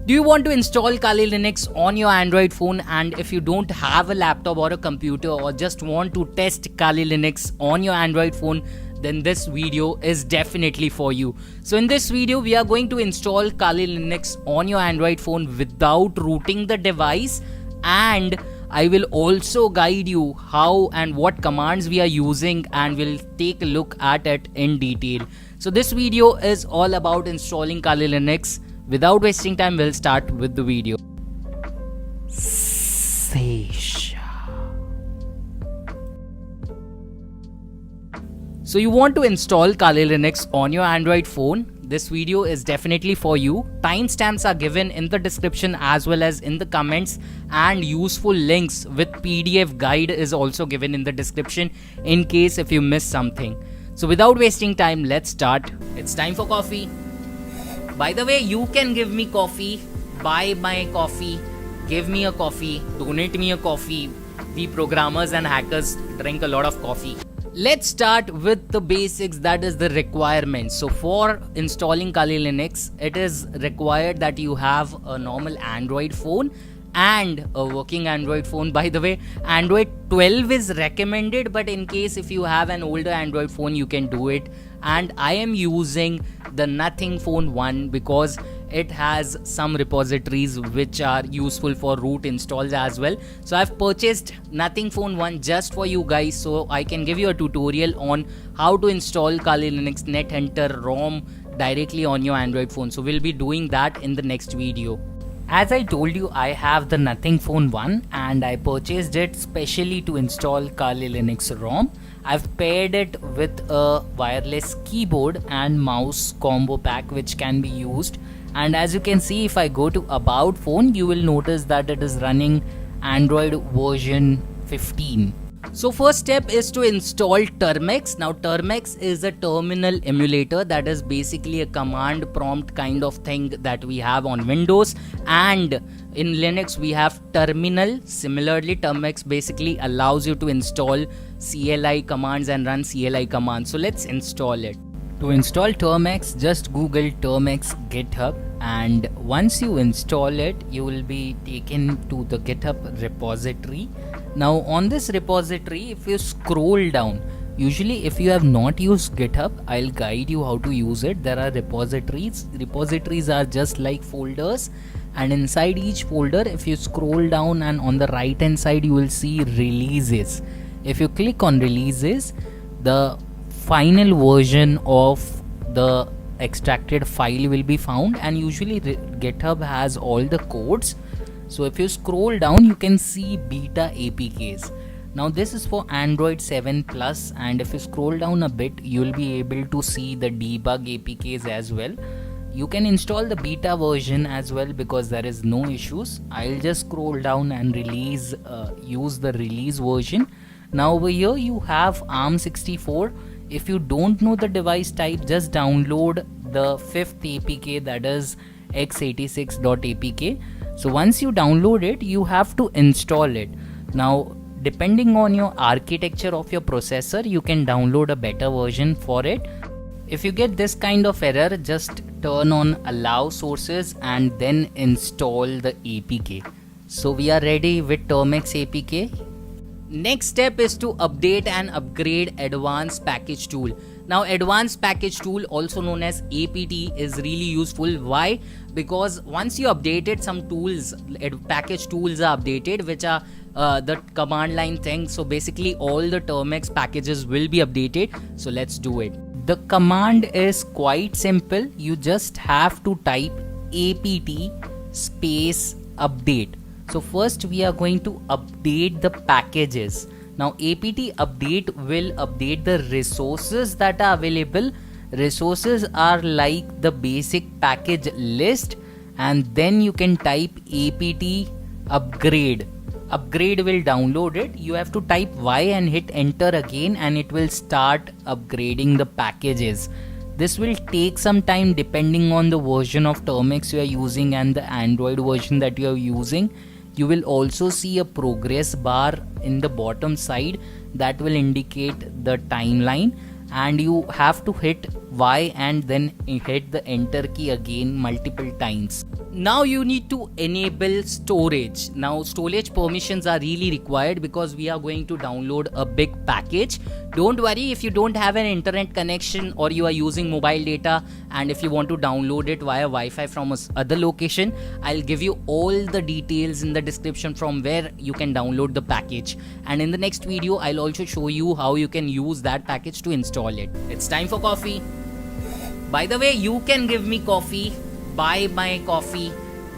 Do you want to install Kali Linux on your Android phone, and if you don't have a laptop or a computer or just want to test Kali Linux on your Android phone, then this video is definitely for you. So in this video we are going to install Kali Linux on your Android phone without rooting the device, and I will also guide you how and what commands we are using, and we'll take a look at it in detail. So this video is all about installing Kali Linux. Without wasting time, we'll start with the video. So you want to install Kali Linux on your Android phone? This video is definitely for you. Timestamps are given in the description as well as in the comments, and useful links with PDF guide is also given in the description in case if you miss something. So without wasting time, let's start. It's time for coffee. By the way, you can give me coffee, buy my coffee, give me a coffee, donate me a coffee. We programmers and hackers drink a lot of coffee. Let's start with the basics, that is the requirements. So for installing Kali Linux, it is required that you have a normal Android phone and a working Android phone. By the way, Android 12 is recommended, but in case if you have an older Android phone, you can do it. And I am using the Nothing Phone 1 because it has some repositories which are useful for root installs as well. So I've purchased Nothing Phone 1 just for you guys, so I can give you a tutorial on how to install Kali Linux NetHunter ROM directly on your Android phone. So we'll be doing that in the next video. As I told you, I have the Nothing Phone 1 and I purchased it specially to install Kali Linux ROM. I've paired it with a wireless keyboard and mouse combo pack which can be used. And as you can see, if I go to About Phone, you will notice that it is running Android version 15. So first step is to install Termex. Now Termex is a terminal emulator, that is basically a command prompt kind of thing that we have on Windows, and in Linux we have terminal. Similarly, Termex basically allows you to install CLI commands and run CLI commands. So let's install it. To install Termex, just Google Termex GitHub, and once you install it, you will be taken to the GitHub repository. Now on this repository, if you scroll down, usually if you have not used GitHub, I'll guide you how to use it. There are repositories. Repositories are just like folders, and inside each folder, if you scroll down and on the right hand side, you will see releases. If you click on releases, the final version of the extracted file will be found, and usually GitHub has all the codes. So if you scroll down, you can see beta APKs. Now this is for Android 7 Plus, and if you scroll down a bit, you will be able to see the debug APKs as well. You can install the beta version as well because there is no issues. I'll just scroll down and use the release version. Now over here you have ARM64. If you don't know the device type, just download the 5th APK, that is x86.apk. So once you download it, you have to install it. Now depending on your architecture of your processor, you can download a better version for it. If you get this kind of error, just turn on allow sources and then install the APK. So we are ready with Termex APK. Next step is to update and upgrade Advanced Package Tool. Now Advanced Package Tool, also known as APT, is really useful. Why? Because once you update it, some tools, package tools are updated, which are the command line thing. So basically all the Termex packages will be updated. So let's do it. The command is quite simple. You just have to type apt space update. So first we are going to update the packages. Now apt update will update the resources that are available. Resources are like the basic package list, and then you can type apt upgrade. Upgrade will download it. You have to type Y and hit enter again, and it will start upgrading the packages. This will take some time depending on the version of Termex you are using and the Android version that you are using. You will also see a progress bar in the bottom side that will indicate the timeline, and you have to hit Y and then hit the enter key again multiple times. Now you need to enable storage. Now storage permissions are really required because we are going to download a big package. Don't worry if you don't have an internet connection or you are using mobile data, and if you want to download it via Wi-Fi from other location, I'll give you all the details in the description from where you can download the package. And in the next video, I'll also show you how you can use that package to install it. It's time for coffee. By the way, you can give me coffee. Buy my coffee,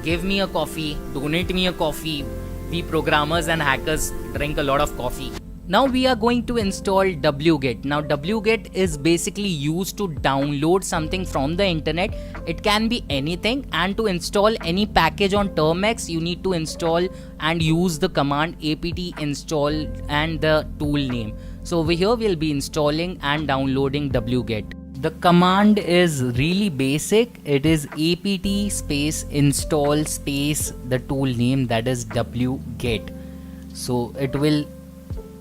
give me a coffee, donate me a coffee. We programmers and hackers drink a lot of coffee. Now we are going to install wget. Now wget is basically used to download something from the internet. It can be anything, and to install any package on Termux, you need to install and use the command apt install and the tool name. So over here we'll be installing and downloading wget. The command is really basic. It is apt space install space the tool name, that is wget. So it will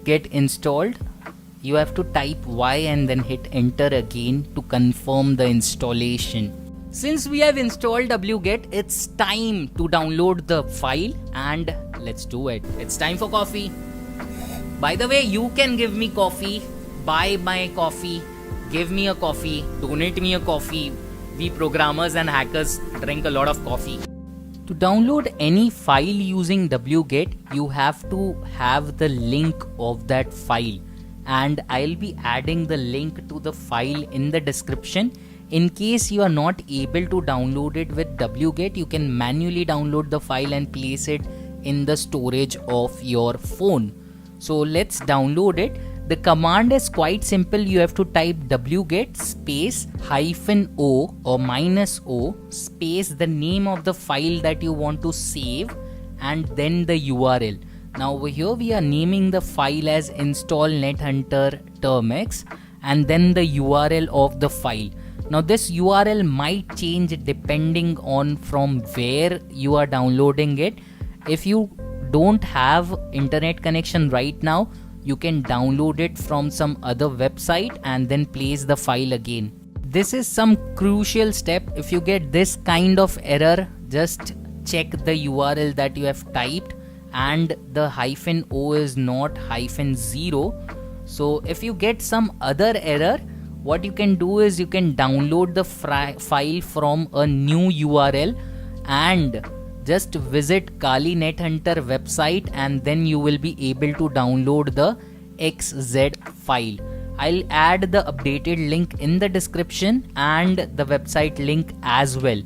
get installed. You have to type Y and then hit enter again to confirm the installation. Since we have installed wget, it's time to download the file, and let's do it. It's time for coffee. By the way, you can give me coffee, buy my coffee, give me a coffee, donate me a coffee. We programmers and hackers drink a lot of coffee. To download any file using wget, you have to have the link of that file, and I'll be adding the link to the file in the description. In case you are not able to download it with wget, you can manually download the file and place it in the storage of your phone. So let's download it. The command is quite simple. You have to type wget space -o or -o space the name of the file that you want to save and then the URL. Now over here we are naming the file as install NetHunter Termux and then the URL of the file. Now this URL might change depending on from where you are downloading it. If you don't have internet connection right now, you can download it from some other website and then place the file again. This is some crucial step. If you get this kind of error, just check the URL that you have typed and the -o is not -0. So if you get some other error, what you can do is you can download the file from a new URL and just visit Kali NetHunter website, and then you will be able to download the XZ file. I'll add the updated link in the description and the website link as well.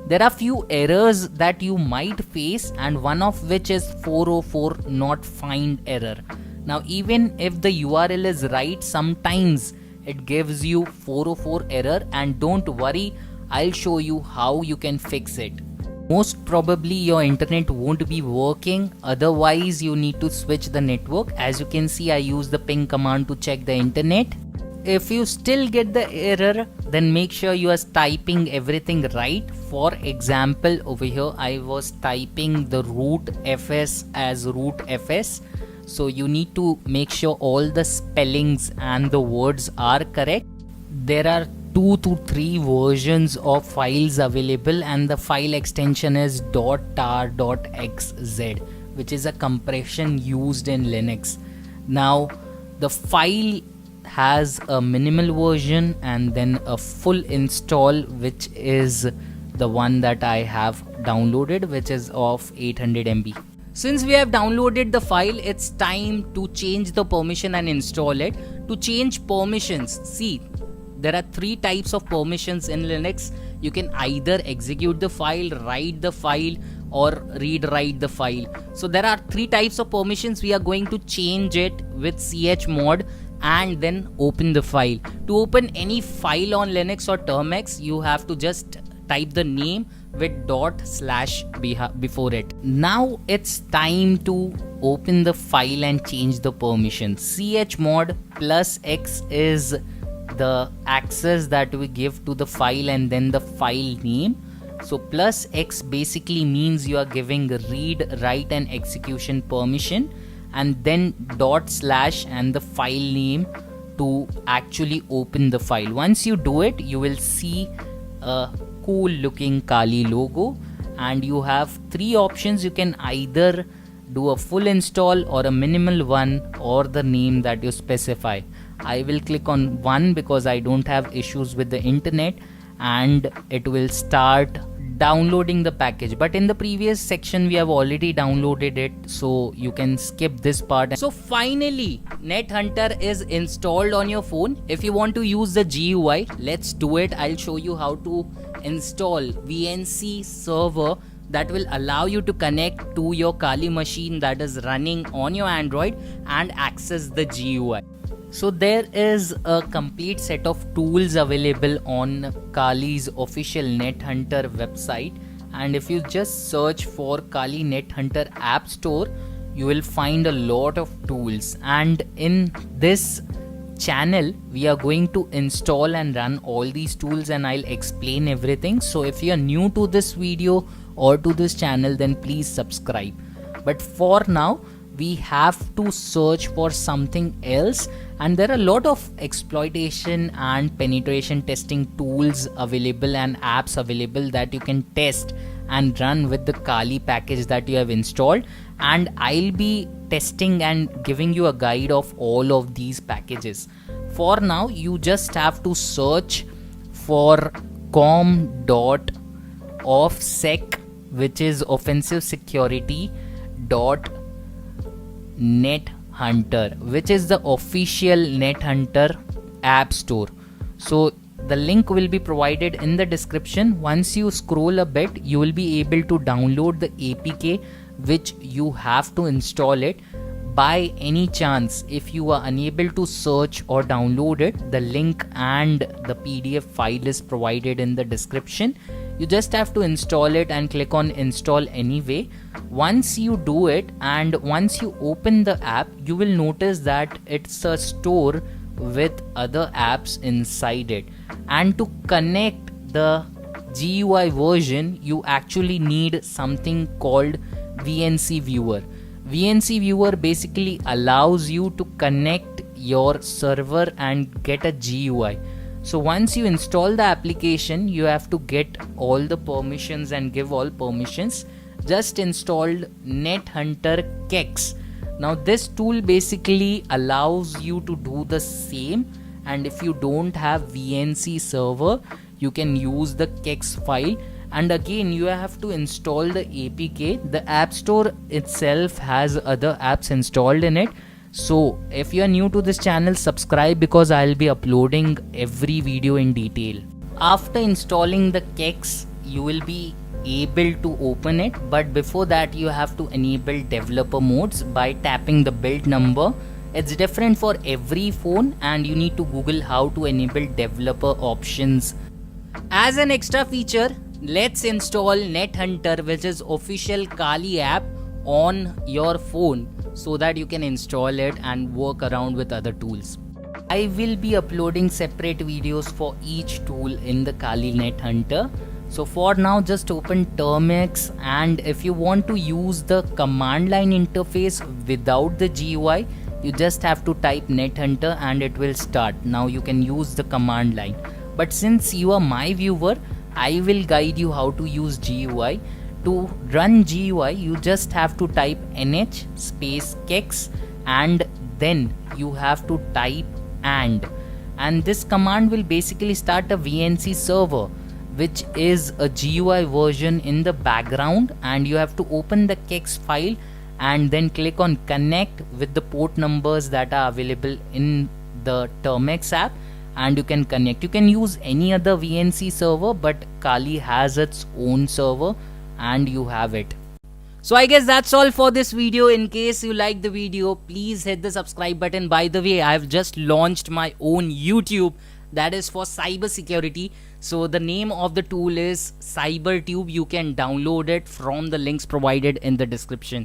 There are few errors that you might face, and one of which is 404 not find error. Now even if the URL is right, sometimes it gives you 404 error, and don't worry, I'll show you how you can fix it. Most probably your internet won't be working, otherwise you need to switch the network. As you can see, I use the ping command to check the internet. If you still get the error, then make sure you are typing everything right. For example, over here I was typing the root fs as root fs. So you need to make sure all the spellings and the words are correct. There are 2 to 3 versions of files available, and the file extension is .tar.xz, which is a compression used in Linux. Now the file has a minimal version and then a full install, which is the one that I have downloaded, which is of 800 MB. Since we have downloaded the file, it's time to change the permission and install it. To change permissions, see, there are 3 types of permissions in Linux. You can either execute the file, write the file, or read-write the file. So there are 3 types of permissions. We are going to change it with chmod and then open the file. To open any file on Linux or Termux, you have to just type the name with / before it. Now it's time to open the file and change the permission. Chmod +x is the access that we give to the file and then the file name. So +x basically means you are giving read, write and execution permission, and then / and the file name to actually open the file. Once you do it, you will see a cool looking Kali logo, and you have three options. You can either do a full install or a minimal one, or the name that you specify. I will click on one because I don't have issues with the internet, and it will start downloading the package. But in the previous section we have already downloaded it, so you can skip this part. So finally NetHunter is installed on your phone. If you want to use the GUI, let's do it. I'll show you how to install VNC server that will allow you to connect to your Kali machine that is running on your Android and access the GUI. So there is a complete set of tools available on Kali's official NetHunter website, and if you just search for Kali NetHunter App Store, you will find a lot of tools. And in this channel we are going to install and run all these tools, and I'll explain everything. So if you are new to this video or to this channel, then please subscribe. But for now we have to search for something else, and there are a lot of exploitation and penetration testing tools available and apps available that you can test and run with the Kali package that you have installed, and I'll be testing and giving you a guide of all of these packages. For now you just have to search for com.offsec, which is offensive security .NetHunter, which is the official NetHunter App Store. So the link will be provided in the description. Once you scroll a bit, you will be able to download the APK, which you have to install it. By any chance, if you are unable to search or download it, the link and the PDF file is provided in the description. You just have to install it and click on install anyway. Once you do it and once you open the app, you will notice that it's a store with other apps inside it. And to connect the GUI version, you actually need something called VNC Viewer. VNC Viewer basically allows you to connect your server and get a GUI. So once you install the application, you have to get all the permissions and give all permissions. Just installed NetHunter Kex. Now this tool basically allows you to do the same, and if you don't have VNC server, you can use the Kex file. And again you have to install the APK. The App Store itself has other apps installed in it. So if you are new to this channel, subscribe because I'll be uploading every video in detail. After installing the Kex, you will be able to open it, but before that you have to enable developer modes by tapping the build number. It's different for every phone, and you need to Google how to enable developer options. As an extra feature, let's install NetHunter, which is official Kali app, on your phone so that you can install it and work around with other tools. I will be uploading separate videos for each tool in the Kali NetHunter. So for now just open Termux, and if you want to use the command line interface without the GUI, you just have to type NetHunter and it will start. Now you can use the command line, but since you are my viewer, I will guide you how to use GUI. To run GUI, you just have to type nh space kex, and then you have to type and this command will basically start a VNC server, which is a GUI version in the background, and you have to open the Kex file and then click on connect with the port numbers that are available in the Termux app, and you can connect. You can use any other VNC server, but Kali has its own server and you have it. So I guess that's all for this video. In case you like the video, please hit the subscribe button. By the way, I've just launched my own YouTube that is for cyber security. So the name of the tool is CyberTube. You can download it from the links provided in the description.